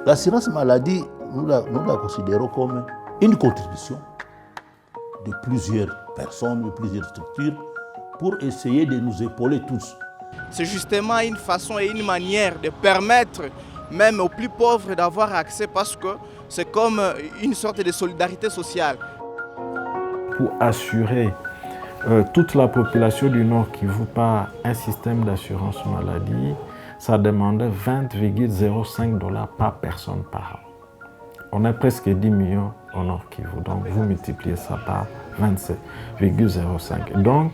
L'assurance maladie, nous la considérons comme une contribution de plusieurs personnes, de plusieurs structures, pour essayer de nous épauler tous. C'est justement une façon et une manière de permettre même aux plus pauvres d'avoir accès, parce que c'est comme une sorte de solidarité sociale. Pour assurer toute la population du Nord Kivu par un système d'assurance maladie, ça demandait 20,05 $ par personne par an. On est presque 10 millions au Nord Kivu, donc vous multipliez ça par 27,05. Donc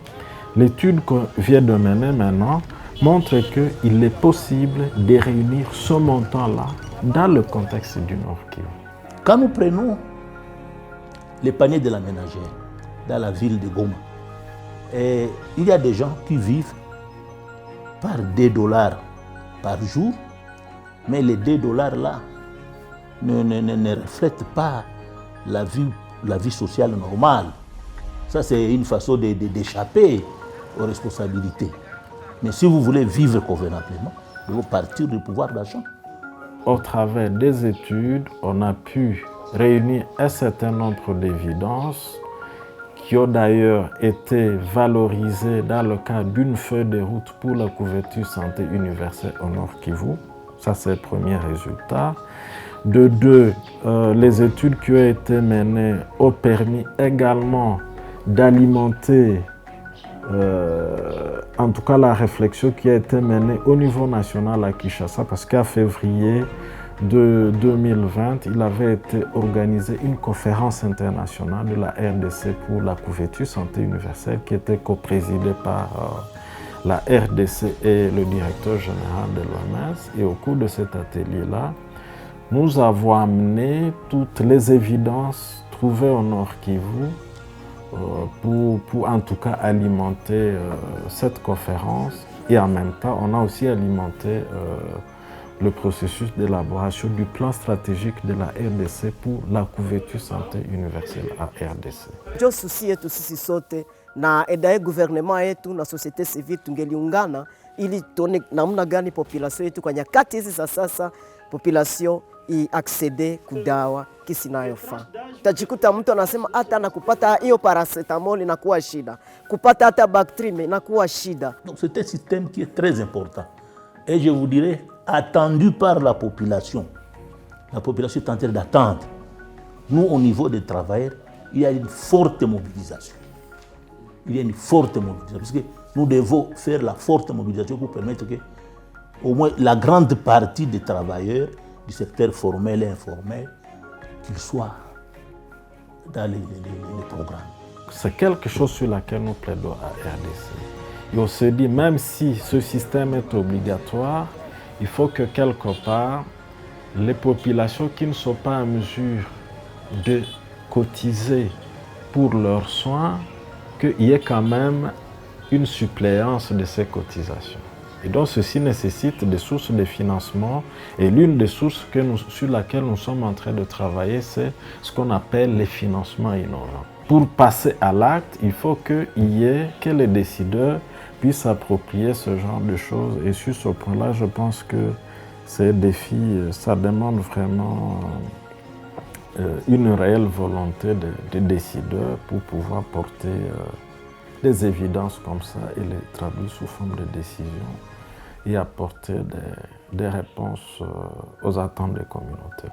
l'étude qu'on vient de mener maintenant montre qu'il est possible de réunir ce montant-là dans le contexte du Nord Kivu. Quand nous prenons les paniers de la ménagère dans la ville de Goma, et il y a des gens qui vivent par 2 $ par jour, mais les 2 $ là ne reflètent pas la vie sociale normale. Ça, c'est une façon d'échapper aux responsabilités. Mais si vous voulez vivre convenablement, il faut partir du pouvoir d'achat. Au travers des études, on a pu réunir un certain nombre d'évidences qui ont d'ailleurs été valorisées dans le cadre d'une feuille de route pour la couverture santé universelle au Nord Kivu. Ça, c'est le premier résultat. De deux, les études qui ont été menées ont permis également d'alimenter en tout cas la réflexion qui a été menée au niveau national à Kinshasa, parce qu'en février de 2020, il avait été organisé une conférence internationale de la RDC pour la couverture santé universelle qui était coprésidée par la RDC et le directeur général de l'OMS. Et au cours de cet atelier-là, nous avons amené toutes les évidences trouvées au Nord Kivu pour en tout cas alimenter cette conférence, et en même temps on a aussi alimenté le processus d'élaboration du plan stratégique de la RDC pour la couverture santé universelle à RDC. Jo susi yetu sisi sote na edaye gouvernement yetu na société civile tungeliungana ili tuone namna gani population yetu kwa nyakati hizi za sasa population iaccede kudawa kisi inayofaa. Tajikuta mtu anasema hata na kupata hiyo paracetamol inakuwa shida, kupata hata Bactrim inakuwa shida. Donc c'est un système qui est très important et je vous dirais attendu par la population. La population est en train d'attendre. Nous, au niveau des travailleurs, il y a une forte mobilisation. Il y a une forte mobilisation parce que nous devons faire la forte mobilisation pour permettre que au moins la grande partie des travailleurs du secteur formel et informel qu'ils soient dans les programmes. C'est quelque chose sur laquelle nous plaidons à RDC. Et on se dit, même si ce système est obligatoire, il faut que quelque part, les populations qui ne sont pas en mesure de cotiser pour leurs soins, qu'il y ait quand même une suppléance de ces cotisations. Et donc ceci nécessite des sources de financement, et l'une des sources sur laquelle nous sommes en train de travailler, c'est ce qu'on appelle les financements innovants. Pour passer à l'acte, il faut que les décideurs puissent s'approprier ce genre de choses, et sur ce point-là, je pense que ces défis, ça demande vraiment une réelle volonté des décideurs pour pouvoir porter des évidences comme ça et les traduire sous forme de décisions et apporter des réponses aux attentes des communautés.